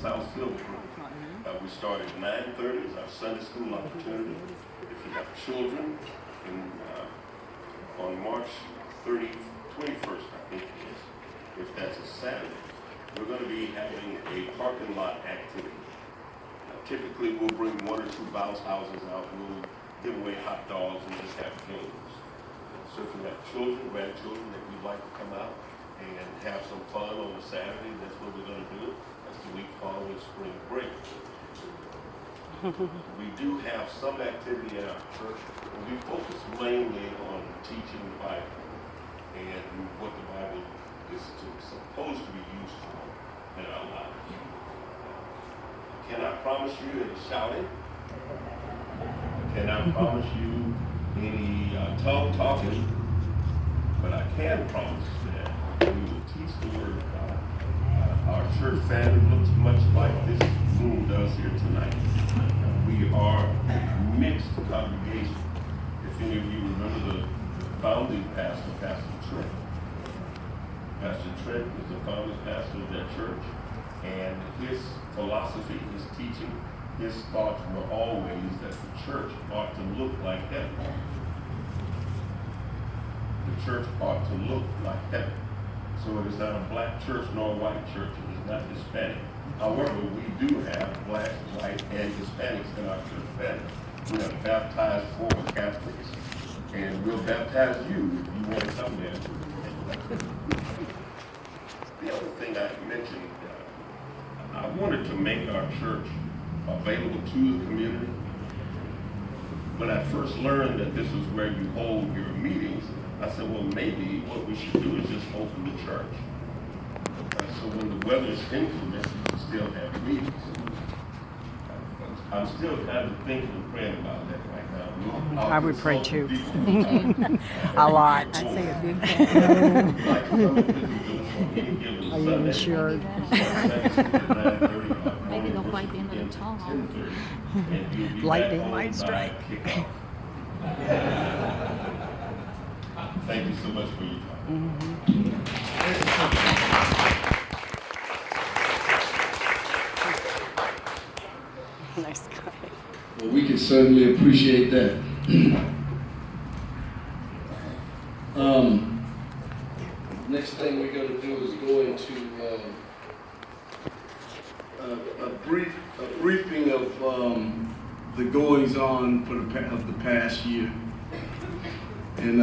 South Silverbrook. We start at 9:30 as our Sunday school opportunity. If you have children, on March 21st, I think it is, if that's a Saturday, we're going to be having a parking lot activity. Typically, we'll bring one or two bounce houses out. We'll give away hot dogs and just have games. So if you have children, grandchildren that you'd like to come out and have some fun on a Saturday, that's what we're going to do. That's the week following spring break. We do have some activity at our church, and we focus mainly on teaching the Bible and what the Bible is supposed to be used for in our lives. I cannot promise you any shouting. I cannot promise you any tongue talking, but I can promise that we will teach the Word of God. Our church family looks much like this room does here tonight. We are a mixed congregation. If any of you remember the founding pastor, Pastor Trent. Pastor Trent was the founding pastor of that church, and his philosophy, his teaching, his thoughts were always that the church ought to look like heaven. The church ought to look like heaven. So it is not a black church nor a white church. It is not Hispanic. However, we do have black, white, and Hispanics in our church family. We have baptized 4 Catholics, and we'll baptize you if you want to come there. The other thing I mentioned, I wanted to make our church available to the community. When I first learned that this is where you hold your meetings, I said, well, maybe what we should do is just open the church. So when the weather is inclement, you can still have meetings. I'm still kind of thinking and praying about that right now. I would pray too. A lot. I'd say a big fan. Are you insured? Maybe they'll fight the end of the tall. Lightning might strike. Thank you so much for your time. Nice guy. Well, we can certainly appreciate that. Next thing we're going to do is go into a briefing of the goings on for the past year. And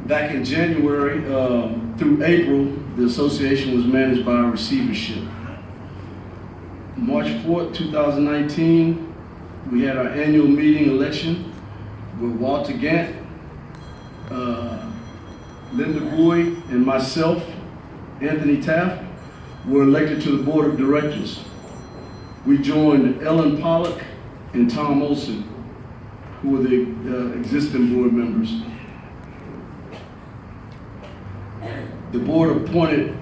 back in January through April, the association was managed by a receivership. March 4th, 2019, we had our annual meeting election with Walter Gant, Linda Bowie, and myself, Anthony Taft, were elected to the board of directors. We joined Ellen Pollock and Tom Olson, who were the existing board members. The board appointed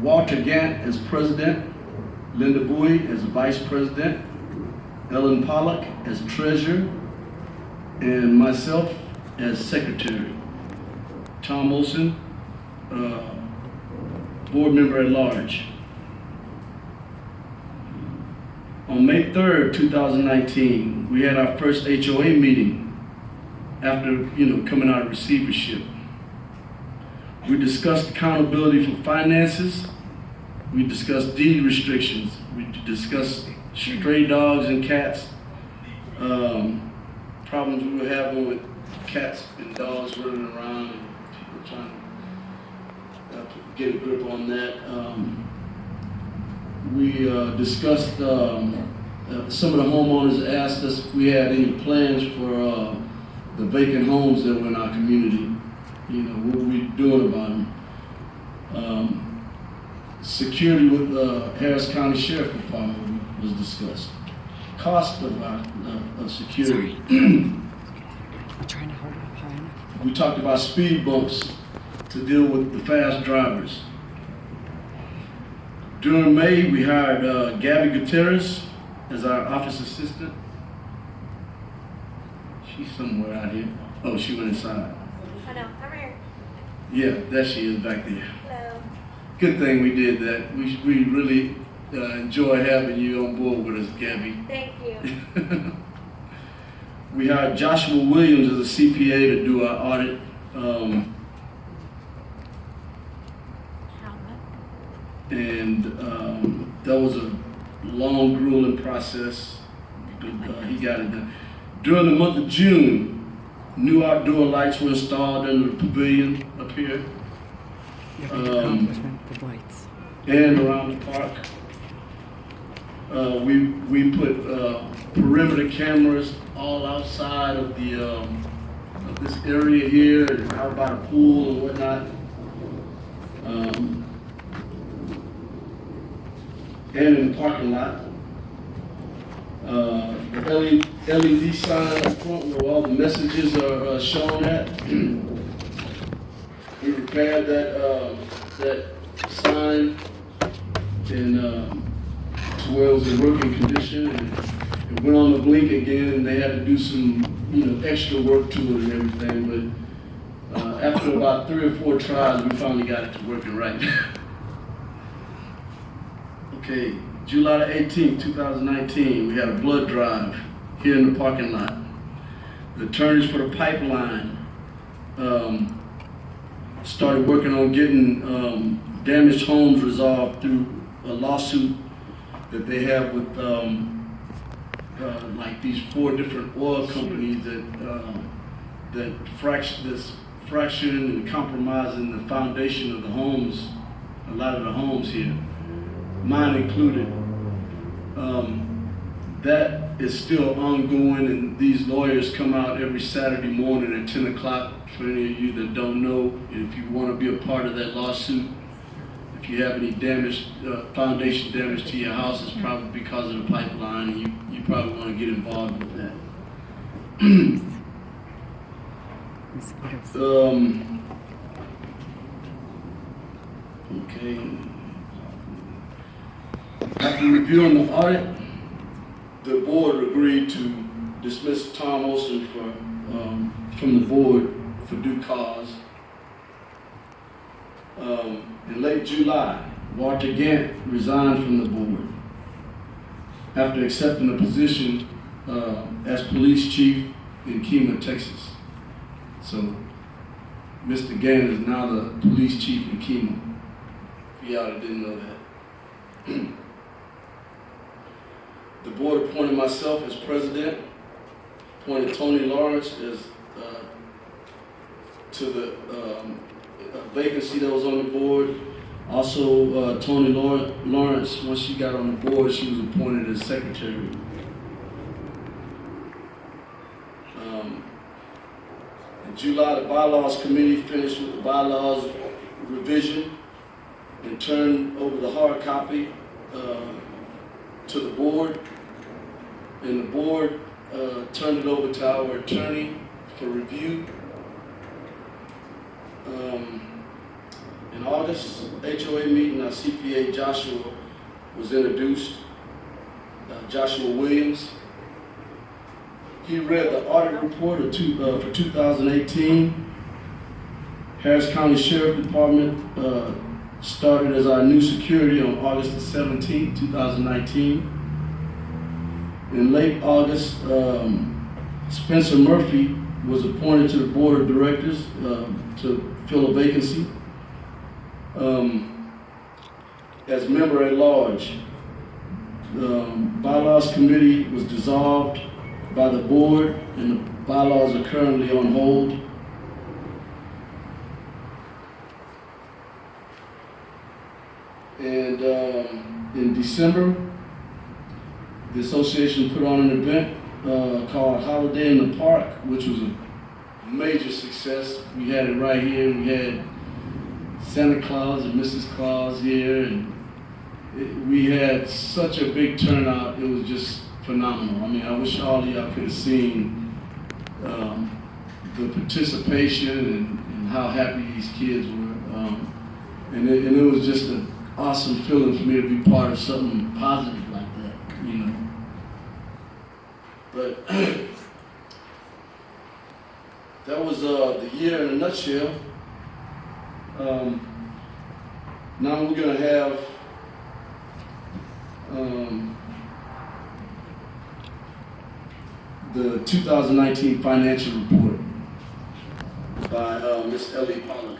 Walter Gant as president, Linda Bowie as vice president, Ellen Pollock as treasurer, and myself as secretary. Tom Olson, board member at large. On May 3rd, 2019, we had our first HOA meeting after, coming out of receivership. We discussed accountability for finances. We discussed deed restrictions. We discussed stray dogs and cats, problems we were having with cats and dogs running around and people trying to get a grip on that. We discussed, some of the homeowners asked us if we had any plans for the vacant homes that were in our community. What were we doing about them? Security with the Harris County Sheriff Department was discussed. Cost of security. I'm trying to hold it up high enough. We talked about speed bumps to deal with the fast drivers. During May, we hired Gabby Gutierrez as our office assistant. She's somewhere out here. Oh, she went inside. Oh no, come here. Yeah, there she is back there. Hello. Good thing we did that. We really enjoy having you on board with us, Gabby. Thank you. We hired Joshua Williams as a CPA to do our audit. And that was a long, grueling process. But he got it done. During the month of June, new outdoor lights were installed in the pavilion up here Yeah, big accomplishment, the lights. and around the park. We put perimeter cameras all outside of the of this area here, and out by the pool and whatnot. And in the parking lot. The LED sign up front where all the messages are shown at. We repaired that sign and to where it was in working condition, and it went on the blink again, and they had to do some extra work to it and everything. But after about 3 or 4 tries, we finally got it to working right. Okay, July the 18th, 2019, we had a blood drive here in the parking lot. The attorneys for the pipeline started working on getting damaged homes resolved through a lawsuit that they have with like these 4 different oil companies that fraction and compromising the foundation of the homes, a lot of the homes here, mine included. That is still ongoing, and these lawyers come out every Saturday morning at 10 o'clock. For any of you that don't know, if you want to be a part of that lawsuit, if you have any damage, foundation damage to your house, it's probably because of the pipeline, and you probably want to get involved with that. Okay. After reviewing the audit, the board agreed to dismiss Tom Olson from the board for due cause. In late July, Walter Gant resigned from the board after accepting a position as police chief in Kima, Texas. So, Mr. Gant is now the police chief in Kima, if y'all didn't know that. The board appointed myself as president, appointed Tony Lawrence as to the vacancy that was on the board. Also, Tony Lawrence, once she got on the board, she was appointed as secretary. In July, the bylaws committee finished with the bylaws revision and turned over the hard copy to the board. And the board turned it over to our attorney for review. In August HOA meeting, our CPA Joshua was introduced, Joshua Williams. He read the audit report for 2018. Harris County Sheriff Department started as our new security on August the 17th, 2019. In late August, Spencer Murphy was appointed to the board of directors to fill a vacancy as member at large. The bylaws committee was dissolved by the board, and the bylaws are currently on hold. And in December, the association put on an event called Holiday in the Park, which was a major success. We had it right here. We had Santa Claus and Mrs. Claus here, and we had such a big turnout. It was just phenomenal. I mean, I wish all of y'all could have seen the participation and how happy these kids were. And it was just an awesome feeling for me to be part of something positive like that, you know. But that was the year in a nutshell. Now we're gonna have the 2019 financial report by Ms. Ellie Pollock.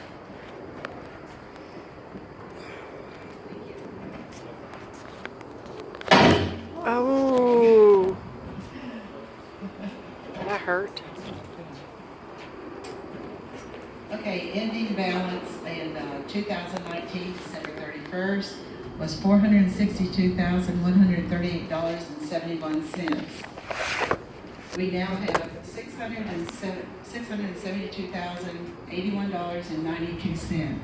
Oh, that hurt. Okay, ending balance in 2019, December 31st, was $462,138.71. We now have $672,081.92.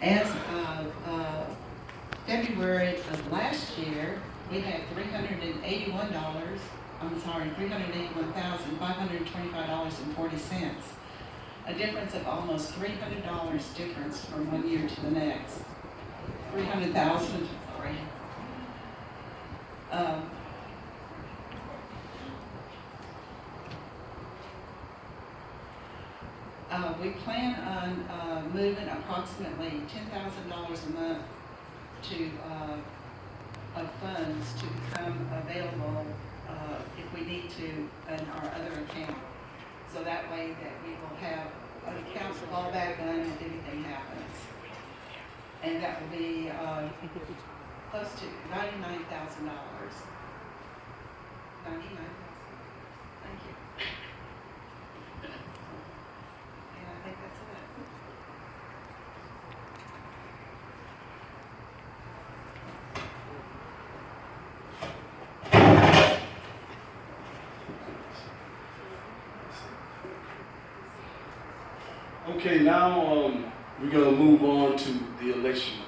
As of February of last year, we had $381,525.40. A difference of almost $300 difference from one year to the next. 300,000, sorry. We plan on moving approximately $10,000 a month to of funds to become available if we need to in our other account. So that way that we will have an account to fall back on if anything happens. And that will be close to $99,000. 99. Thank you. And I think that's it. Okay, now we're gonna move on to the election.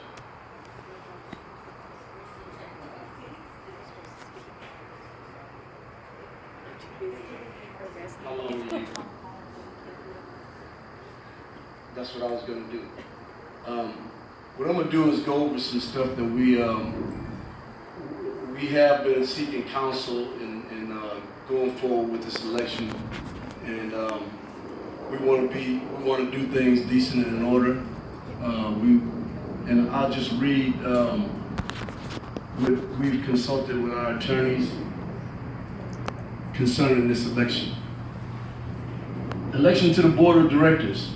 How long will you? That's what I was gonna do. What I'm gonna do is go over some stuff that we have been seeking counsel in going forward with this election, and we want to do things decent and in order. And I'll just read what we've consulted with our attorneys concerning this election. Election to the Board of Directors.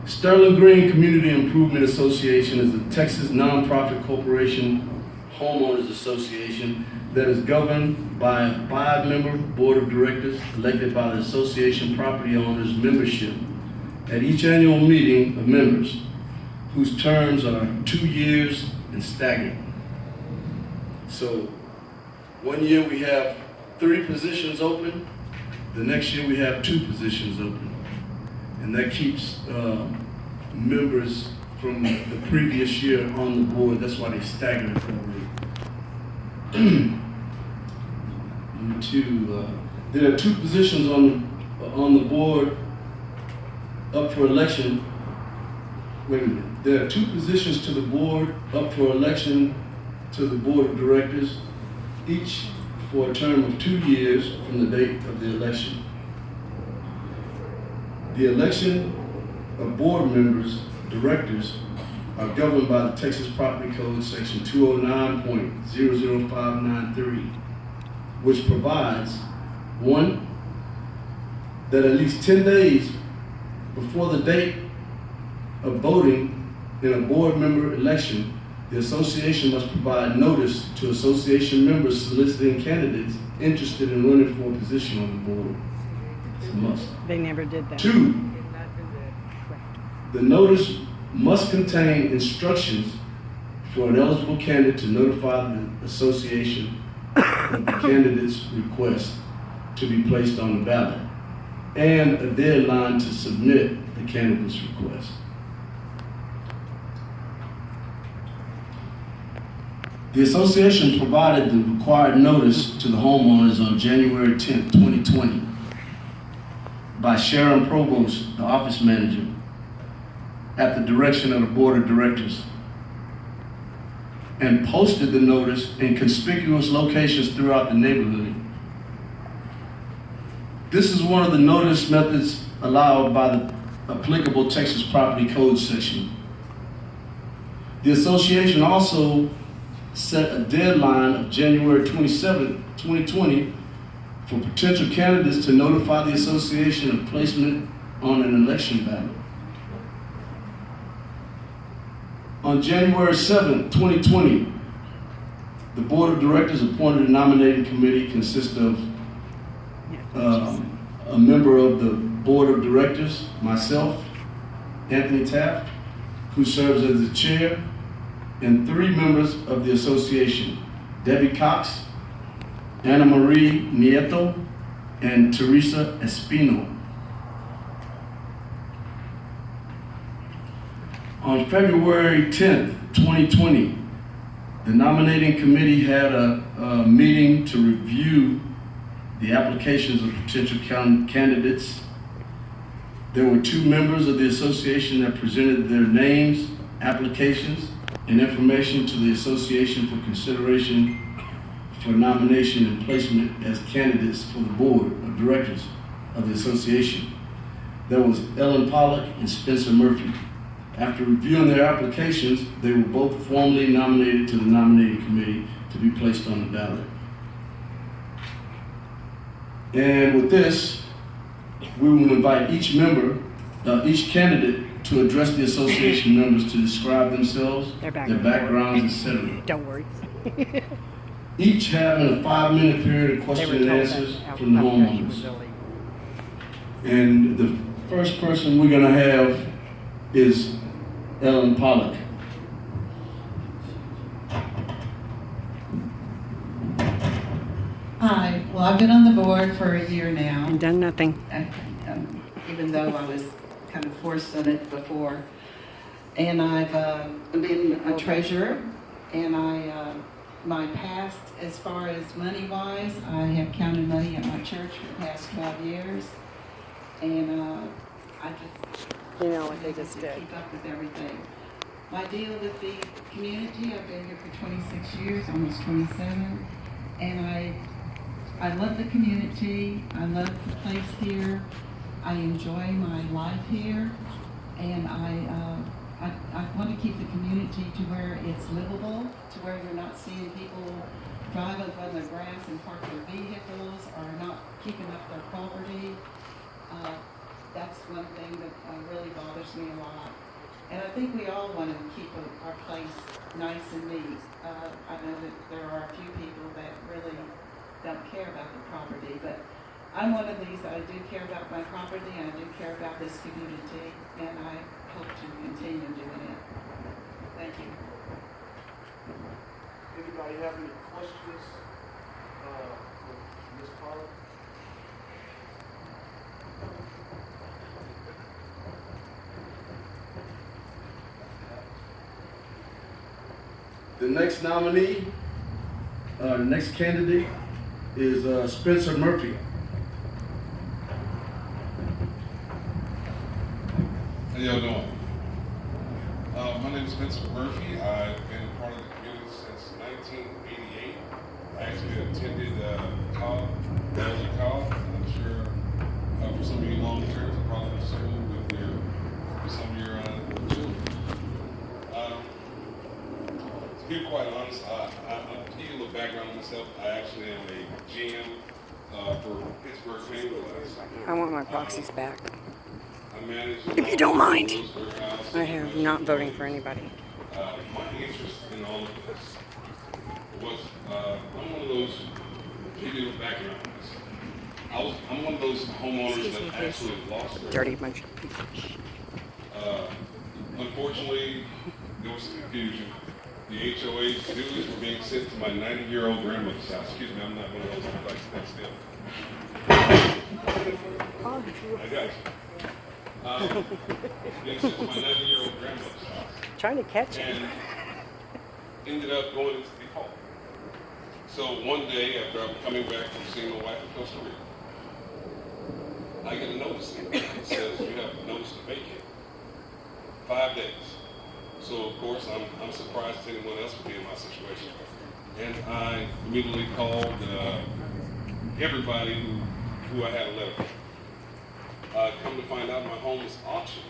Sterling Green Community Improvement Association is a Texas nonprofit corporation homeowners association that is governed by a 5-member board of directors elected by the association property owners membership at each annual meeting of members, whose terms are 2 years and staggered. So 1 year we have 3 positions open, the next year we have 2 positions open. And that keeps members from the previous year on the board. That's why they stagger it that way. There are 2 positions on the board up for election. Wait a minute. There are 2 positions to the board up for election to the board of directors, each for a term of 2 years from the date of the election. The election of board members, directors, are governed by the Texas Property Code, section 209.00593, which provides, 1, that at least 10 days before the date of voting in a board member election, the association must provide notice to association members soliciting candidates interested in running for a position on the board. It's a must. They never did that. 2, the notice must contain instructions for an eligible candidate to notify the association of the candidate's request to be placed on the ballot, and a deadline to submit the candidate's request. The association provided the required notice to the homeowners on January 10th, 2020 by Sharon Provost, the office manager, at the direction of the board of directors, and posted the notice in conspicuous locations throughout the neighborhood. This is one of the notice methods allowed by the applicable Texas Property Code section. The association also set a deadline of January 27, 2020 for potential candidates to notify the association of placement on an election ballot. On January 7, 2020, the Board of Directors appointed a nominating committee consisting of a member of the Board of Directors, myself, Anthony Taft, who serves as the chair, and 3 members of the association, Debbie Cox, Ana Marie Nieto, and Teresa Espino. On February 10th, 2020, the nominating committee had a meeting to review the applications of potential candidates. There were 2 members of the association that presented their names, applications, and information to the association for consideration for nomination and placement as candidates for the board of directors of the association. There was Ellen Pollock and Spencer Murphy. After reviewing their applications, they were both formally nominated to the nominating committee to be placed on the ballot. And with this, we will invite each member, each candidate to address the association members to describe themselves, their backgrounds, etc. Don't worry. Each having a 5-minute period of question and answers from the homeowners. And the first person we're gonna have is Ellen Pollock. Hi, well, I've been on the board for a year now. And done nothing. Even though I was kind of forced on it before. And I've been a treasurer, and my past, as far as money-wise, I have counted money at my church for the past 12 years. And I just... You know what they just to did. keep up with everything. My deal with the community, I've been here for 26 years, almost 27. And I love the community, I love the place here, I enjoy my life here, and I want to keep the community to where it's livable, to where you're not seeing people drive up on the grass and park their vehicles, or not keeping up their property. That's one thing that really bothers me a lot. And I think we all want to keep our place nice and neat. I know that there are a few people that really don't care about the property, but I'm one of these. I do care about my property, and I do care about this community, and I hope to continue doing it. Thank you. Anybody have any questions for Ms. Pollock? The next nominee, the next candidate is Spencer Murphy. How y'all doing? My name is Spencer Murphy. I've been part of the community since 1988. I actually attended Wellesley College. I'm sure for some of you long-terms, I probably went to school with some of your children. To be quite honest, I'll give you a little background on myself. I actually am a GM for Pittsburgh Penguins. I want my proxies back. I manage If you don't mind. warehouses. I have not voting for anybody. My interest in all of this was, I'm one of those, give you a background on this. I'm one of those homeowners that actually lost their Dirty bunch of people. Unfortunately, there was some confusion. The HOA duties were being sent to my 90-year-old grandmother's house. Excuse me, I'm not one of those who likes to still. I got you. Being sent to my 90-year-old grandmother's house. Trying to catch it. And ended up going into default. So one day, after I'm coming back from seeing my wife in Costa Rica, I get a notice that says you have notice to vacate. 5 days. So of course, I'm surprised that anyone else would be in my situation. And I immediately called everybody who I had a letter from. Come to find out my home is auctioned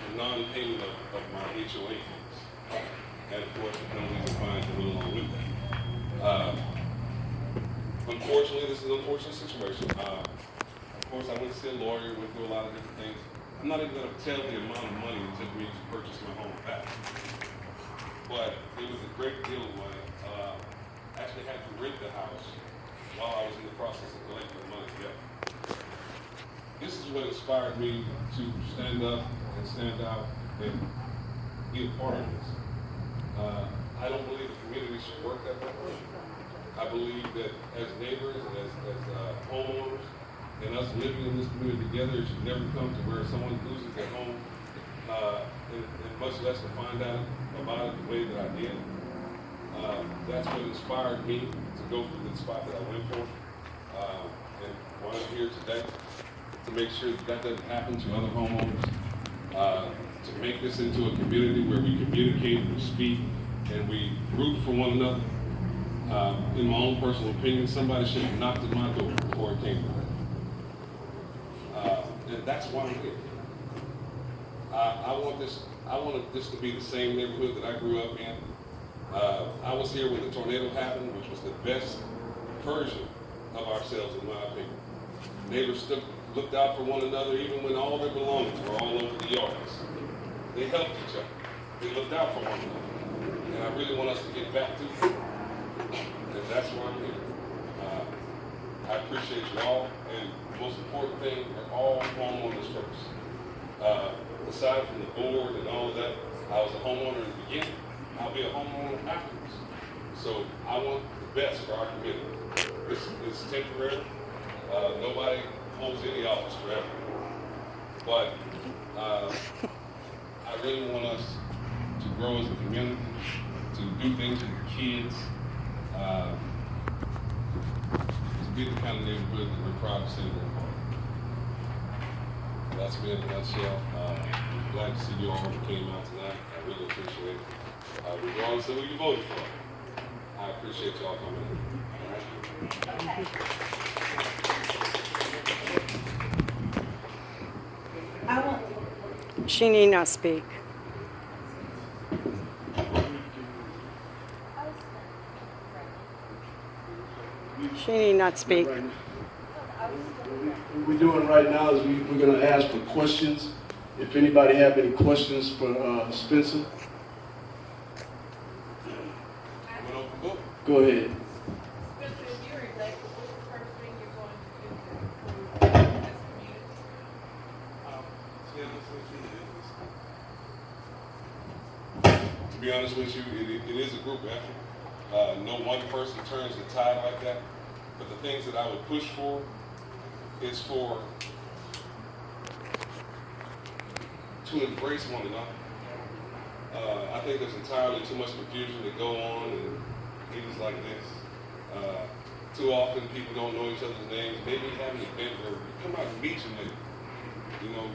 for non-payment of my HOA fees. And of course, the penalties and fines that go along with that. Unfortunately, this is an unfortunate situation. Of course, I went to see a lawyer, went through a lot of different things. I'm not even going to tell the amount of money it took me to purchase my home back. But it was a great deal of money. I actually had to rent the house while I was in the process of collecting the money together. This is what inspired me to stand up and stand out and be a part of this. I don't believe the community should work that way. I believe that as neighbors, as homeowners, and us living in this community together, it should never come to where someone loses their home, and much less to find out about it the way that I did. That's what inspired me to go for the spot that I went for. And why I'm here today, to make sure that doesn't happen to other homeowners, to make this into a community where we communicate, we speak, and we root for one another. In my own personal opinion, somebody should have knocked at my door before it came to me. And that's why I'm here. I want this to be the same neighborhood that I grew up in. I was here when the tornado happened, which was the best version of ourselves, in my opinion. Neighbors looked out for one another even when all their belongings were all over the yards. They helped each other. They looked out for one another. And I really want us to get back to it. And that's why I'm here. I appreciate you all, and the most important thing, we're all homeowners first. Aside from the board and all of that, I was a homeowner in the beginning. I'll be a homeowner afterwards. So I want the best for our community. This is temporary. Nobody holds any office forever. But I really want us to grow as a community, to do things with the kids, to be the kind of neighborhood that we're proud to say we're a part of. That's me in a nutshell. Glad to see you all who came out tonight. I really appreciate it. Regardless of who you voted for, I appreciate y'all coming in. All right? She need not speak. She need not speak. What we're doing right now is we're going to ask for questions. If anybody have any questions for Spencer, go ahead. Spencer, if you're elected, what's the first thing you're going to do to improve this community? To be honest with you, it is a group effort. No one person turns the tide like that. But the things that I would push for is to embrace one another. I think there's entirely too much confusion that go on in meetings like this. Too often people don't know each other's names. Maybe have an event where you come out and meet your neighbor. You know,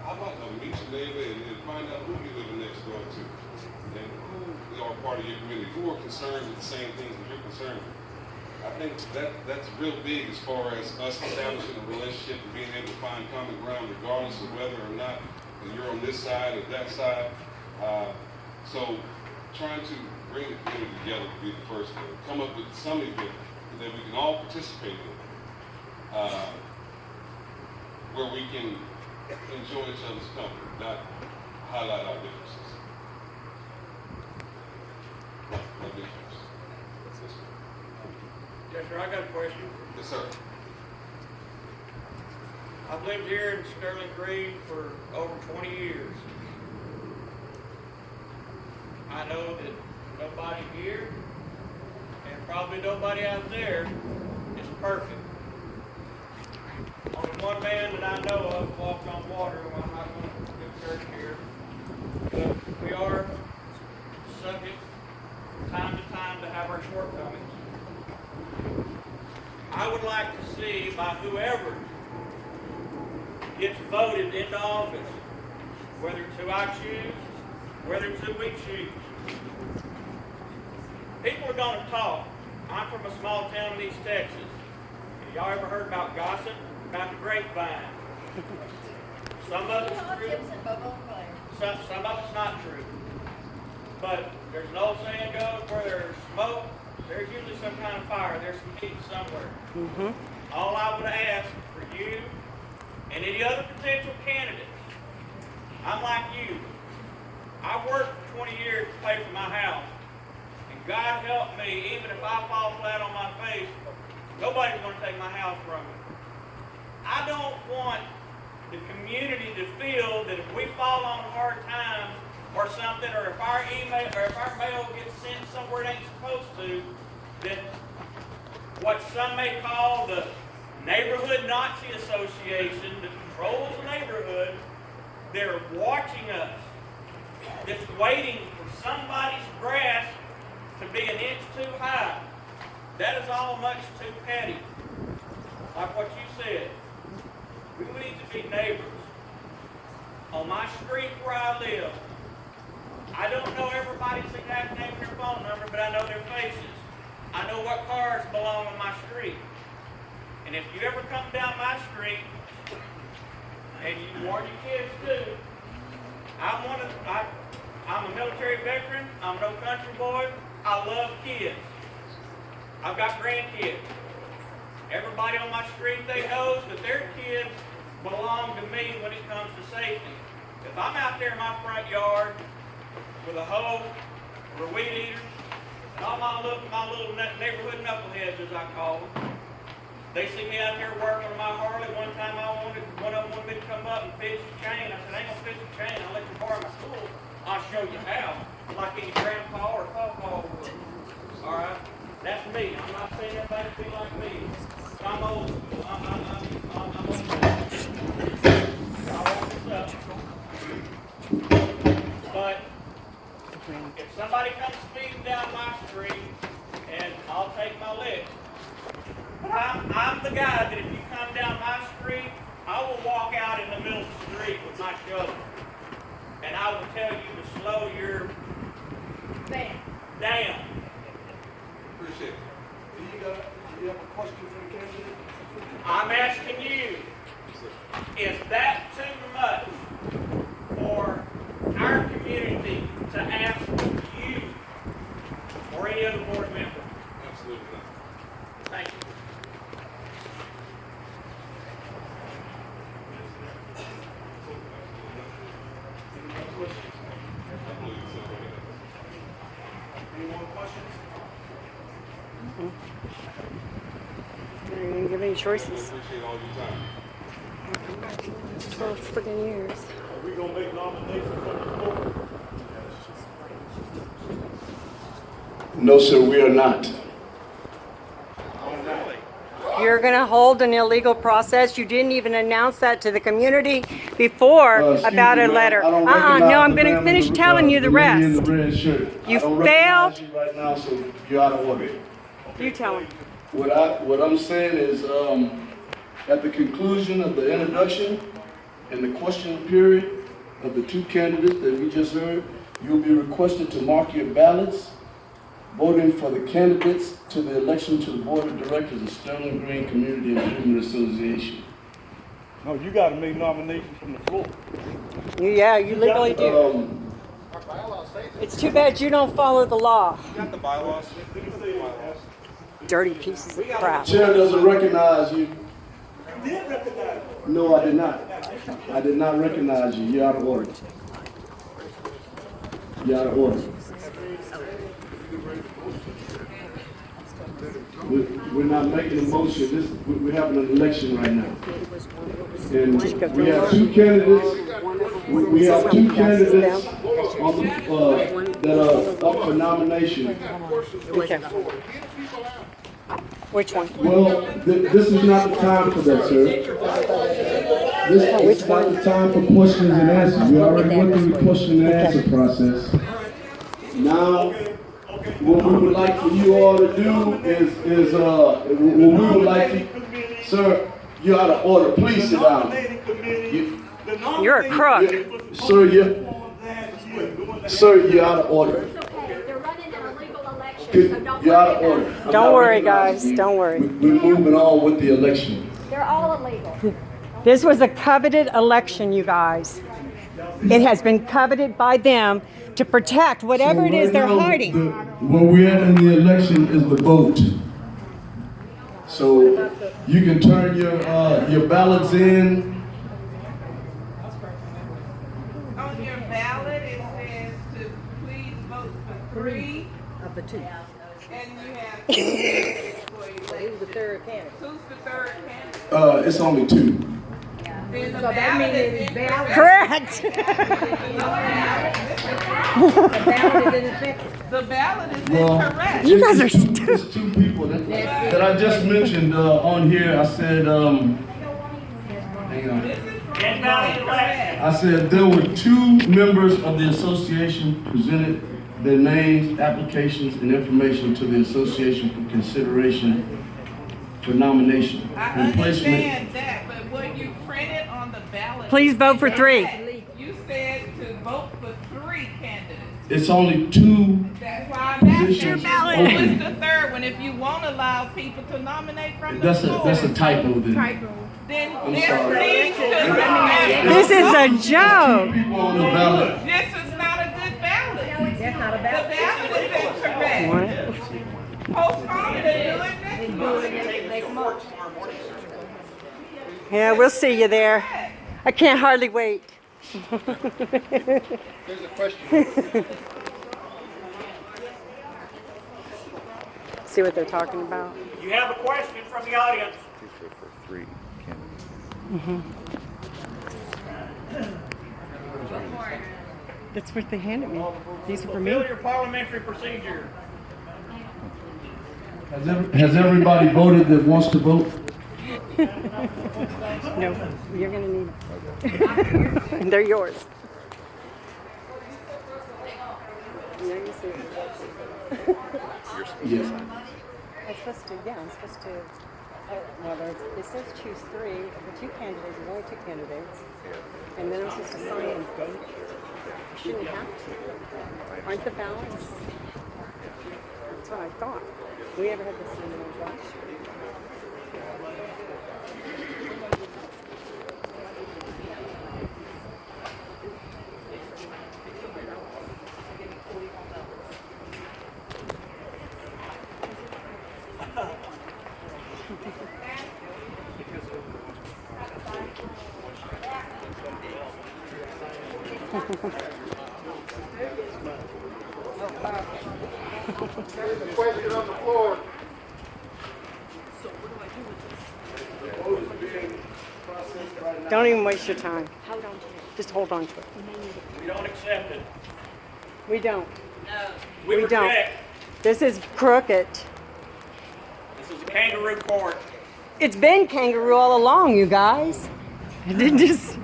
how about meet your neighbor and find out who you're living next door to, and who are part of your community, who are concerned with the same things that you're concerned with. I think that's real big as far as us establishing a relationship and being able to find common ground regardless of whether or not you're on this side or that side. So trying to bring the community together would be the first thing. Come up with some event that we can all participate in, where we can enjoy each other's company, not highlight our differences. Love you first. Yes, sir, I got a question. Yes, sir. I've lived here in Sterling Green for over 20 years. I know that nobody here, and probably nobody out there, is perfect. Only one man that I know of walked on water, well, I'm not going to do church here, but we are subject from time to time to have our shortcomings. I would like to see by whoever gets voted into office, whether it's who I choose, whether it's who we choose. People are going to talk. I'm from a small town in East Texas. Have y'all ever heard about gossip? About the grapevine? Some of it's true, some of it's not true. But there's an old saying goes, where there's smoke, there's usually some kind of fire, there's some heat somewhere. All I would ask for you and any other potential candidates, I'm like you. I worked for 20 years to pay for my house. And God help me, even if I fall flat on my face, nobody's going to take my house from me. I don't want the community to feel that if we fall on hard times or something, or if our email or if our mail gets sent somewhere it ain't supposed to, that what some may call the Neighborhood Nazi Association that controls the neighborhood, they're watching us, just waiting for somebody's grass to be an inch too high. That is all much too petty. Like what you said, we need to be neighbors. On my street where I live, I don't know everybody's exact name and their phone number, but I know their faces. I know what cars belong on my street. And if you ever come down my street, and you warn your kids too, I'm a military veteran, I'm no country boy, I love kids. I've got grandkids. Everybody on my street, they knows that their kids belong to me when it comes to safety. If I'm out there in my front yard with a hoe or a weed eater, and all my little neighborhood knuckleheads, as I call them, they see me out there working on my Harley. One time one of them wanted me to come up and fix the chain. I said, I ain't gonna fix the chain, I'll let you borrow my tool. I'll show you how, like any grandpa or pawpaw would. All right? That's me. I'm not saying everybody be like me. I'm old school. I'm old school. I'll walk this up. But if somebody comes speeding down my street, and I'll take my lick. But I'm the guy that if you come down my street, I will walk out in the middle of the street with my shovel. And I will tell you to slow your down. Appreciate it. Do you have a question for the candidate? I'm asking you, is that too much for our community to ask you or any other board member? Absolutely not. Thank you. I believe it's okay. Any more questions? They're not even give any I choices. appreciate all your time. 12 friggin' years. Are we gonna make nominations from the floor? No, sir, we are not. You're going to hold an illegal process. You didn't even announce that to the community before Excuse about me, a ma'am. letter. I don't No, recognize I'm the going to man finish with telling you the lady in rest. the red shirt. You I don't recognize failed. you right now, so you're out of order. You tell him. What I'm saying is, at the conclusion of the introduction and the question period of the two candidates that we just heard, you'll be requested to mark your ballots, voting for the candidates to the election to the Board of Directors of Sterling Green Community Improvement Association. No, you gotta make nominations from the floor. Yeah, you legally do. It's too bad you don't follow the law. You got the bylaws? Dirty pieces of crap. Chair doesn't recognize you. No, I did not. I did not recognize you. You're out of order. You're out of order. We're not making a motion. We're having an election right now. And we have two candidates. We have two candidates on the, that are up for nomination. Okay. Which one? Well, this is not the time for that, sir. This is not the time for questions and answers. We already went through the question and answer process. Now, what we would like for you all to do is what we would like to, sir, you're out of order. Please sit down. You're a crook. Sir, you're out of order. It's okay, they're running an illegal election, so don't You're out of worry order. about it. I'm Don't not worry, recognizing guys. you. Don't worry. We're moving on with the election. They're all illegal. Don't This was a coveted election, you guys. It has been coveted by them to protect whatever it is they're hiding. Where we're at in the election is the vote. So you can turn your ballots in. On your ballot, it says to please vote for 3 Of the two. and you have 2 candidates for election. Who's the third candidate? Who's the third candidate? It's only 2. Then the ballot is incorrect. Correct. The ballot is Well, incorrect. You guys are it's two- stupid. It's 2 people that I just mentioned on here. I said, hang on. It's not election. I said there were 2 members of the association presented their names, applications, and information to the association for consideration for nomination. I and placement. understand that, but what you printed on the ballot. Please vote for 3. You said to vote for 3 candidates. It's only 2. That's why I'm asking Positions you, open. who's the third one? If you won't allow people to nominate from the floor. That's a typo then. Then I'm there sorry. needs to be. This is a joke. People on the ballot. This is not a good ballot. That's not a ballot. The ballot is incorrect. Postpone it and do it next month. Yeah, we'll see you there. I can't hardly wait. There's a question. See what they're talking about. You have a question from the audience. For 3 candidates. That's what they handed me. These are for Fulfill me. your parliamentary procedure. Has everybody voted that wants to vote? No, you're gonna need them. They're yours. There you see it. Yes. I'm supposed to, yeah, I'm supposed to, well, it says choose 3, the 2 candidates, there's only 2 candidates. And then I'm supposed to sign and date. I shouldn't have to. Aren't the ballots? That's what I thought. We ever had this in the last year? There's a question on the floor. Don't even waste your time. Hold on to it. Just hold on to it. We don't accept it. We don't. We We don't. reject. This is crooked. This is a kangaroo court. It's been kangaroo all along, you guys. It didn't just